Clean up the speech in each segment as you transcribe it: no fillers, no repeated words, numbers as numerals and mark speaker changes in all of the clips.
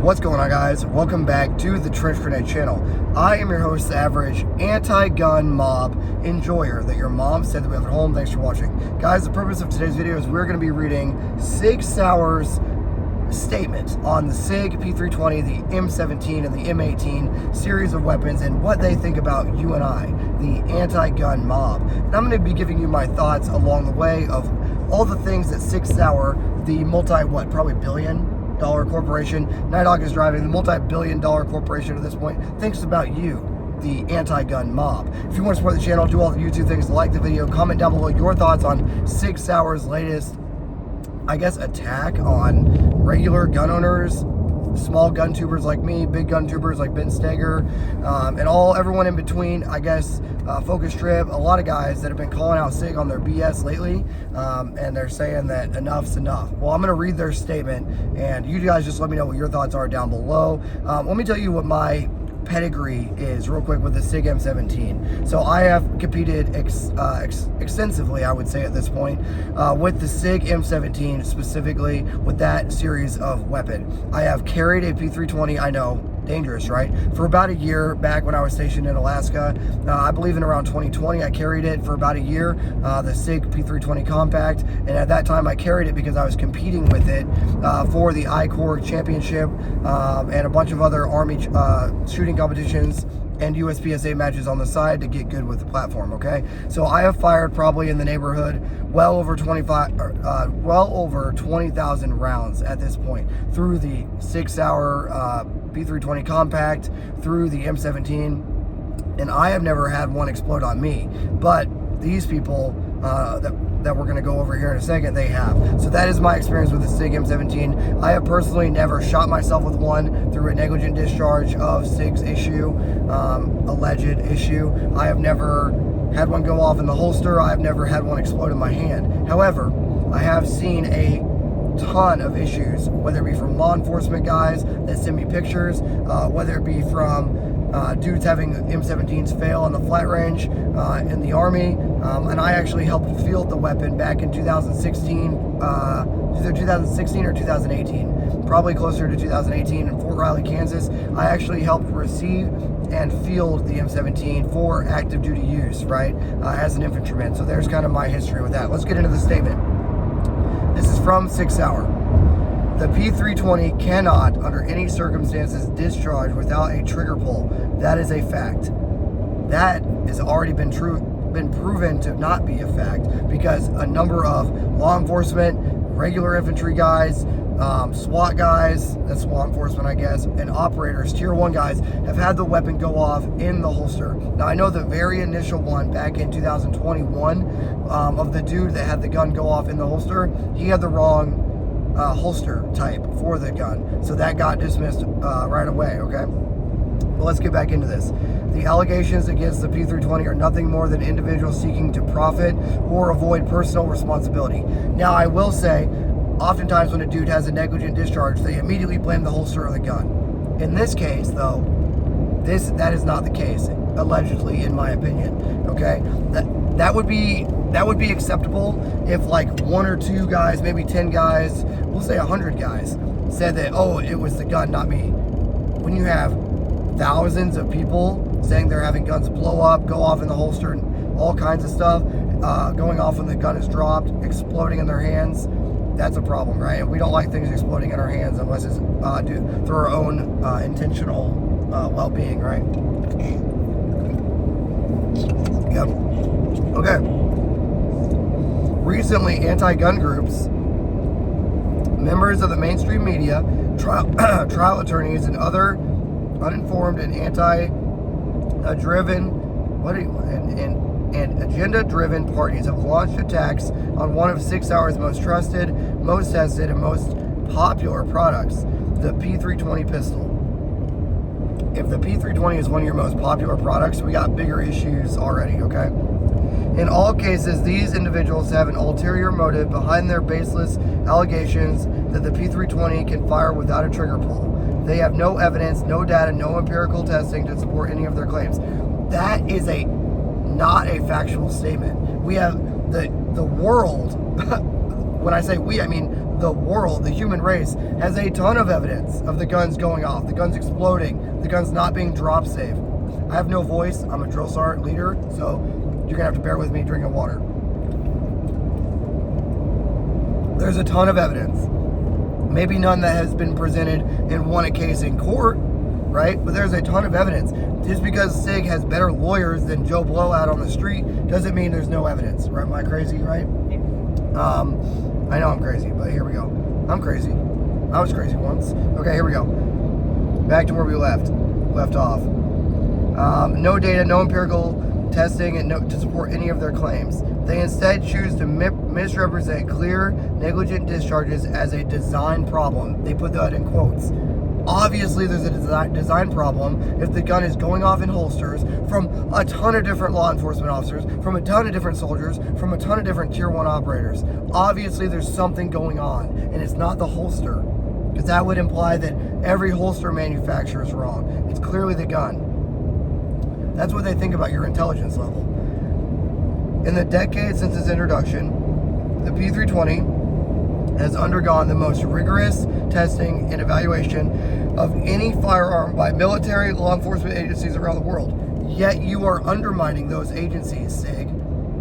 Speaker 1: What's going on, guys? Welcome back to the Trench Grenade channel. I am your host, the average anti-gun mob enjoyer that your mom said that we have at home. Thanks for watching. Guys, the purpose of today's video is we're going to be reading Sig Sauer's statement on the Sig P320, the M17, and the M18 series of weapons and what they think about you and I, the anti-gun mob. And I'm going to be giving you my thoughts along the way of all the things that Sig Sauer, the probably billion-dollar corporation, Night Hawk is driving, the multi-billion-dollar corporation at this point, thinks about you, the anti-gun mob. If you want to support the channel, do all the YouTube things, like the video, comment down below your thoughts on Sig Sauer's latest, I guess, attack on regular gun owners, small gun tubers like me, big gun tubers like Ben Steger, and everyone in between. I guess Focus Trip, a lot of guys that have been calling out Sig on their BS lately, and they're saying that enough's enough. Well, I'm going to read their statement, and you guys just let me know what your thoughts are down below. Let me tell you what my pedigree is real quick with the Sig M17. So I have competed extensively, I would say at this point, with the Sig M17, specifically with that series of weapon. I have carried a P320, I know, dangerous, right? For about a year back when I was stationed in Alaska, I believe in around 2020, I carried it for about a year, the Sig P320 Compact, and at that time I carried it because I was competing with it for the I-Corps Championship and a bunch of other Army shooting competitions and USPSA matches on the side to get good with the platform, okay? So I have fired probably in the neighborhood well over 20,000 rounds at this point through the Sig Sauer P320 Compact, through the M17, and I have never had one explode on me. But these people that we're going to go over here in a second, they have. So that is my experience with the Sig M17. I have personally never shot myself with one through a negligent discharge of Sig's issue, alleged issue. I have never had one go off in the holster. I have never had one explode in my hand. However, I have seen a ton of issues, whether it be from law enforcement guys that send me pictures, whether it be from dudes having M17s fail on the flat range in the Army, and I actually helped field the weapon back in 2016, either 2016 or 2018, probably closer to 2018 in Fort Riley, Kansas. I actually helped receive and field the M17 for active duty use, right, as an infantryman. So there's kind of my history with that. Let's get into the statement. This is from Sig Sauer. The P320 cannot, under any circumstances, discharge without a trigger pull. That is a fact. That has already been proven to not be a fact, because a number of law enforcement, regular infantry guys, SWAT guys, that's law enforcement, I guess, and operators, tier 1 guys, have had the weapon go off in the holster. Now, I know the very initial one back in 2021 of the dude that had the gun go off in the holster, he had the wrong holster type for the gun, so that got dismissed right away, okay? Well, let's get back into this. The allegations against the P320 are nothing more than individuals seeking to profit or avoid personal responsibility. Now, I will say, oftentimes when a dude has a negligent discharge, they immediately blame the holster of the gun. In this case, though, that is not the case, allegedly, in my opinion, okay? That would be acceptable if like 1 or 2 guys, maybe 10 guys, we'll say 100 guys, said that, oh, it was the gun, not me. When you have thousands of people saying they're having guns blow up, go off in the holster, and all kinds of stuff, going off when the gun is dropped, exploding in their hands, that's a problem, right? And we don't like things exploding in our hands unless it's through our own intentional well-being, right? Yep. Okay. Recently, anti-gun groups, members of the mainstream media, trial attorneys, and other uninformed and agenda-driven parties have launched attacks on one of Sig Sauer's most trusted, most tested, and most popular products, the P320 pistol. If the P320 is one of your most popular products, we got bigger issues already, okay? In all cases, these individuals have an ulterior motive behind their baseless allegations that the P320 can fire without a trigger pull. They have no evidence, no data, no empirical testing to support any of their claims. That is not a factual statement. We have the world, when I say we, I mean the world, the human race, has a ton of evidence of the guns going off, the guns exploding, the guns not being drop safe. I have no voice. I'm a drill sergeant leader, so you're gonna have to bear with me drinking water. There's a ton of evidence. Maybe none that has been presented and won a case in court, right? But there's a ton of evidence. Just because Sig has better lawyers than Joe Blow out on the street doesn't mean there's no evidence. Right? Am I crazy, right? I know I'm crazy, but here we go. I'm crazy. I was crazy once. Okay, here we go. Back to where we left off. No data, no empirical testing and to support any of their claims. They instead choose to misrepresent clear, negligent discharges as a design problem. They put that in quotes. Obviously, there's a design problem if the gun is going off in holsters from a ton of different law enforcement officers, from a ton of different soldiers, from a ton of different Tier 1 operators. Obviously, there's something going on, and it's not the holster, because that would imply that every holster manufacturer is wrong. It's clearly the gun. That's what they think about your intelligence level. In the decades since its introduction, the P320 has undergone the most rigorous testing and evaluation of any firearm by military law enforcement agencies around the world. Yet you are undermining those agencies, Sig,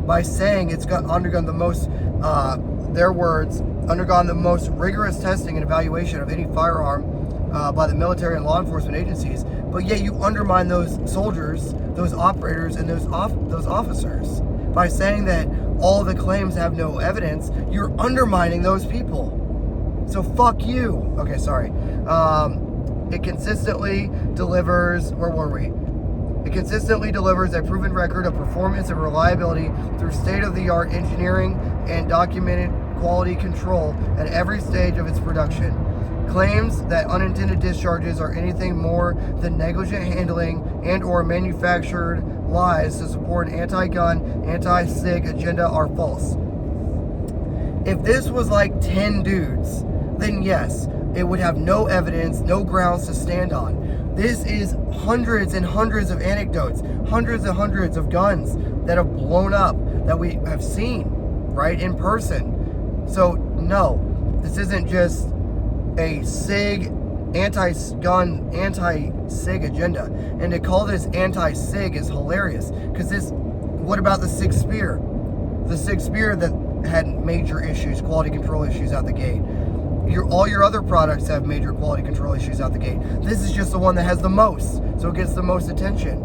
Speaker 1: by saying it's undergone the most, their words, undergone the most rigorous testing and evaluation of any firearm by the military and law enforcement agencies. But yet you undermine those soldiers, those operators, and those officers by saying that all the claims have no evidence. You're undermining those people. So fuck you. Okay, sorry. It consistently delivers, where were we? It consistently delivers a proven record of performance and reliability through state-of-the-art engineering and documented quality control at every stage of its production. Claims that unintended discharges are anything more than negligent handling and or manufactured lies to support an anti-gun, anti-SIG agenda are false. If this was like 10 dudes, then yes, it would have no evidence, no grounds to stand on. This is hundreds and hundreds of anecdotes, hundreds and hundreds of guns that have blown up that we have seen, right, in person. So no, this isn't just a SIG, anti-gun, anti-SIG agenda. And to call this anti-SIG is hilarious, because what about the SIG Spear? The SIG Spear that had major issues, quality control issues out the gate. All your other products have major quality control issues out the gate. This is just the one that has the most, so it gets the most attention.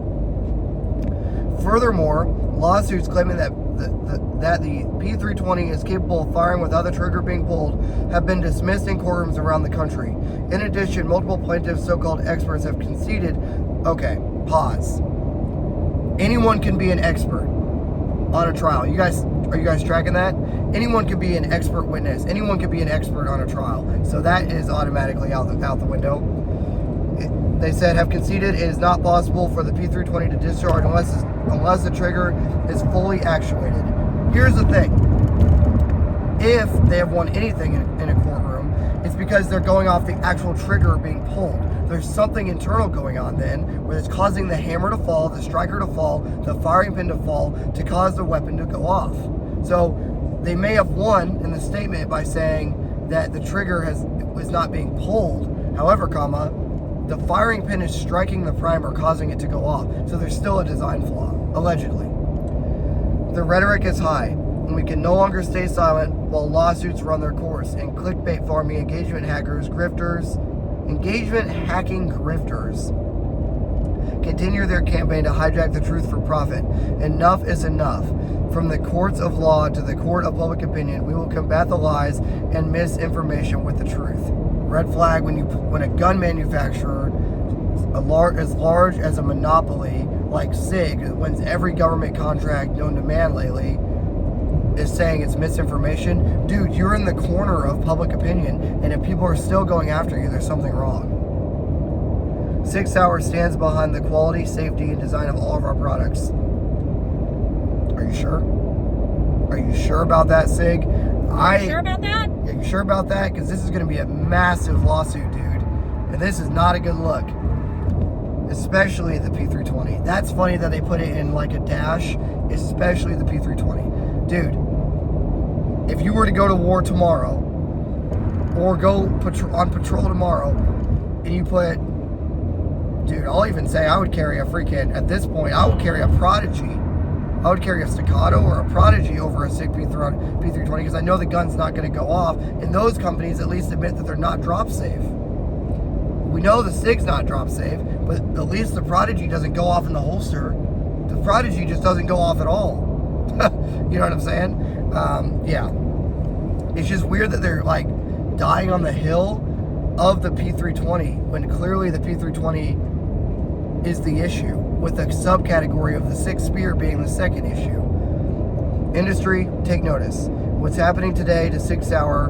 Speaker 1: Furthermore, lawsuits claiming that the P320 is capable of firing without the trigger being pulled have been dismissed in courtrooms around the country. In addition, multiple plaintiffs, so-called experts, have conceded. Okay, pause. Anyone can be an expert on a trial. Are you guys tracking that? Anyone can be an expert witness. Anyone can be an expert on a trial. So that is automatically out the window. They said have conceded it is not possible for the P320 to discharge unless the trigger is fully actuated. Here's the thing. If they have won anything in a courtroom, it's because they're going off the actual trigger being pulled. There's something internal going on then where it's causing the hammer to fall, the striker to fall, the firing pin to fall to cause the weapon to go off. So they may have won in the statement by saying that the trigger is not being pulled. However, the firing pin is striking the primer, causing it to go off. So there's still a design flaw, allegedly. The rhetoric is high, and we can no longer stay silent while lawsuits run their course, and clickbait farming, engagement hacking grifters continue their campaign to hijack the truth for profit. Enough is enough. From the courts of law to the court of public opinion, we will combat the lies and misinformation with the truth. Red flag when a gun manufacturer as large as a monopoly like SIG, that wins every government contract known to man lately, is saying it's misinformation. Dude, you're in the corner of public opinion, and if people are still going after you, there's something wrong. 6 Sauer stands behind the quality, safety, and design of all of our products. Are you sure? Are you sure about that, Sig?
Speaker 2: Sure about that?
Speaker 1: Yeah, you sure about that? Because this is going to be a massive lawsuit, dude. And this is not a good look. Especially the P320. That's funny that they put it in like a dash. Especially the P320. Dude, if you were to go to war tomorrow, or go on patrol tomorrow, and you put, dude, I'll even say I would carry a freaking, at this point, I would carry a Prodigy. I would carry a Staccato or a Prodigy over a Sig P320 because I know the gun's not going to go off, and those companies at least admit that they're not drop safe. We know the Sig's not drop safe, but at least the Prodigy doesn't go off in the holster. The Prodigy just doesn't go off at all. You know what I'm saying? Yeah. It's just weird that they're like dying on the hill of the P320 when clearly the P320 is the issue, with the subcategory of the Sig Spear being the second issue. Industry, take notice. What's happening today to Sig Sauer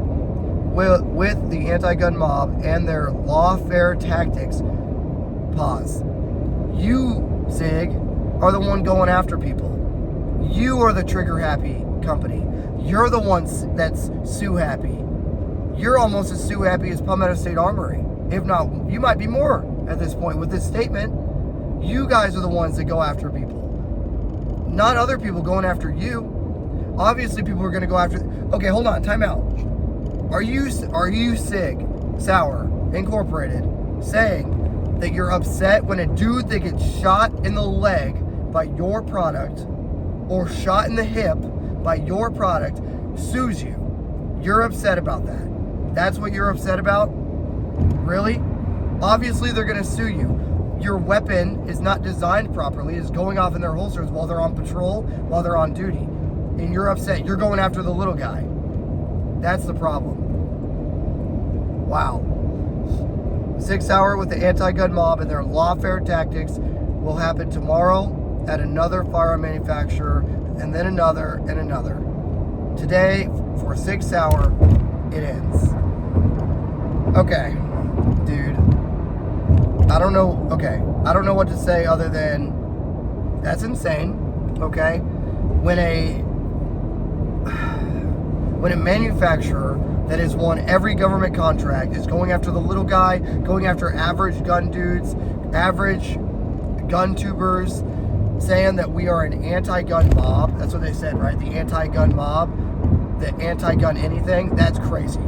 Speaker 1: with the anti-gun mob and their lawfare tactics. Pause. You, Sig, are the one going after people. You are the trigger-happy company. You're the ones that's sue-happy. You're almost as sue-happy as Palmetto State Armory. If not, you might be more at this point with this statement. You guys are the ones that go after people. Not other people going after you. Obviously, people are going to go after... Okay, hold on. Time out. Are you Sig Sauer Incorporated saying that you're upset when a dude that gets shot in the leg by your product or shot in the hip by your product sues you? You're upset about that. That's what you're upset about? Really? Obviously, they're going to sue you. Your weapon is not designed properly. It's going off in their holsters while they're on patrol, while they're on duty. And you're upset. You're going after the little guy. That's the problem. Wow. Sig Sauer with the anti-gun mob and their lawfare tactics will happen tomorrow at another firearm manufacturer, and then another and another. Today, for Sig Sauer, it ends. Okay, dude. I don't know what to say other than that's insane. Okay, when a manufacturer that has won every government contract is going after the little guy, going after average gun dudes, average gun tubers, saying that we are an anti-gun mob. That's what they said, right? The anti-gun mob, the anti-gun anything. That's crazy.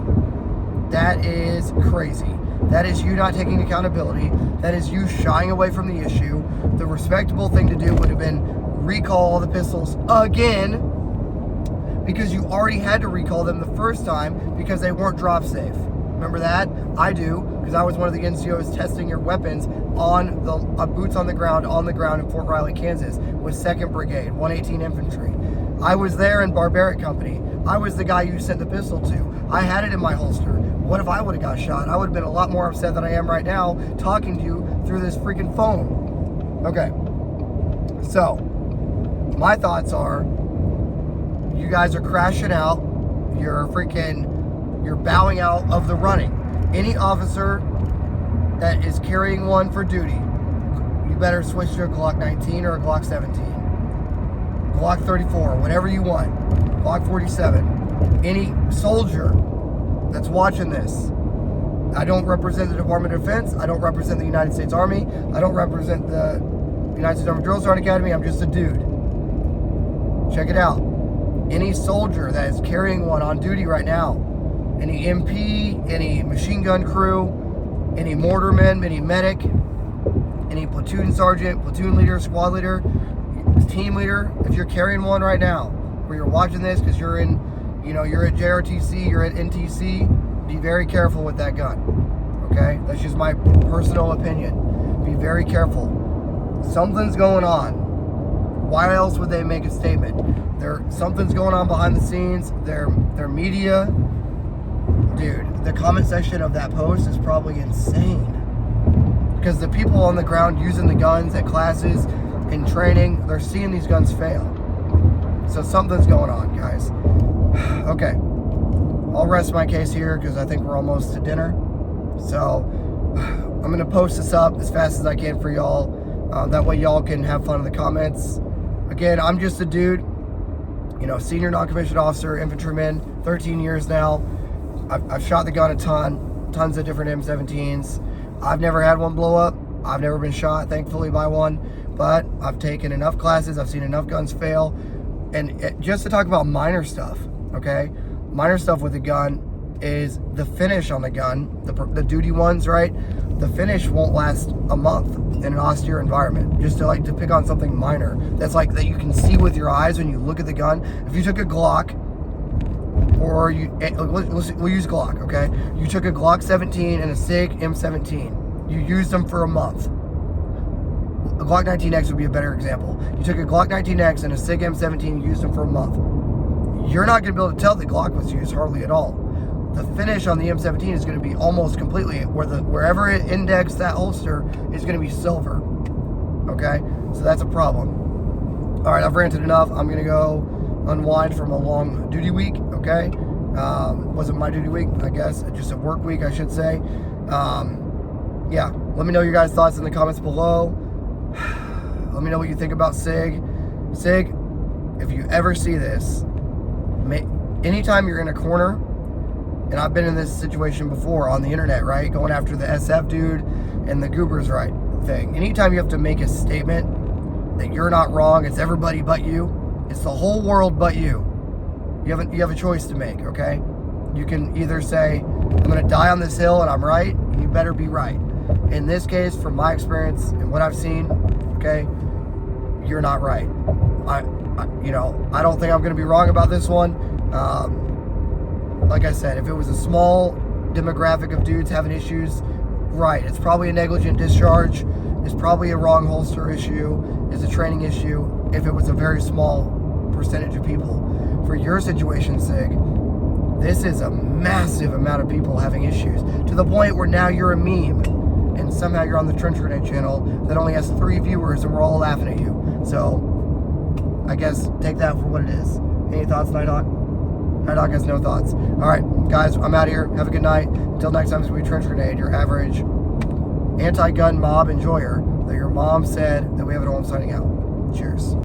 Speaker 1: That is crazy. That is you not taking accountability. That is you shying away from the issue. The respectable thing to do would have been recall all the pistols again, because you already had to recall them the first time because they weren't drop safe. Remember that? I do, because I was one of the NCOs testing your weapons on the boots on the ground in Fort Riley, Kansas, with 2nd Brigade, 118 Infantry. I was there in Barbaric Company. I was the guy you sent the pistol to. I had it in my holster. What if I would have got shot? I would have been a lot more upset than I am right now talking to you through this freaking phone. Okay. So, my thoughts are, you guys are crashing out. You're bowing out of the running. Any officer that is carrying one for duty, you better switch to a Glock 19 or a Glock 17. Glock 34, whatever you want. Glock 47. Any soldier that's watching this, I don't represent the Department of Defense. I don't represent the United States Army. I don't represent the United States Army Drill Sergeant Academy. I'm just a dude. Check it out. Any soldier that is carrying one on duty right now, any MP, any machine gun crew, any mortarman, any medic, any platoon sergeant, platoon leader, squad leader, team leader, if you're carrying one right now, or you're watching this because you're at JRTC, you're at NTC, be very careful with that gun. Okay? That's just my personal opinion. Be very careful. Something's going on. Why else would they make a statement? Something's going on behind the scenes. Their media, dude, the comment section of that post is probably insane. Because the people on the ground using the guns at classes, in training, they're seeing these guns fail. So something's going on, guys. Okay. I'll rest my case here because I think we're almost to dinner. So I'm going to post this up as fast as I can for y'all. That way y'all can have fun in the comments. Again, I'm just a dude, senior non-commissioned officer, infantryman, 13 years now. I've shot the gun a ton, tons of different M17s. I've never had one blow up. I've never been shot, thankfully, by one. But I've taken enough classes. I've seen enough guns fail. And just to talk about minor stuff, okay? Minor stuff with a gun, is the finish on the gun, the duty ones, right? The finish won't last a month in an austere environment. Just to pick on something minor that's like that you can see with your eyes when you look at the gun. If you took a Glock, or we'll use Glock, okay? You took a Glock 17 and a Sig M17. You used them for a month. A Glock 19X would be a better example. You took a Glock 19X and a Sig M17 and used them for a month. You're not going to be able to tell the Glock was used hardly at all. The finish on the M17 is going to be almost completely, wherever it indexed that holster is going to be silver. Okay? So that's a problem. All right, I've ranted enough. I'm going to go unwind from a long duty week, okay? Wasn't my duty week, I guess. Just a work week, I should say. Yeah, let me know your guys' thoughts in the comments below. Let me know what you think about Sig. Sig, if you ever see this, anytime you're in a corner, and I've been in this situation before on the internet, right? Going after the SF dude and the goobers, right, thing. Anytime you have to make a statement that you're not wrong, it's everybody but you, it's the whole world but you. You have a choice to make, okay? You can either say, I'm going to die on this hill and I'm right, and you better be right. In this case, from my experience and what I've seen, okay, you're not right. I don't think I'm going to be wrong about this one. Like I said, if it was a small demographic of dudes having issues, right, it's probably a negligent discharge. It's probably a wrong holster issue. It's a training issue. If it was a very small percentage of people. For your situation, Sig, this is a massive amount of people having issues, to the point where now you're a meme, and somehow you're on the Trench Grenade channel that only has 3 viewers, and we're all laughing at you. So, I guess take that for what it is. Any thoughts, Night Hawk? Night Hawk has no thoughts. All right, guys, I'm out of here. Have a good night. Until next time, it's going to be Trench Grenade, your average anti-gun mob enjoyer that your mom said that we have it all. I'm signing out. Cheers.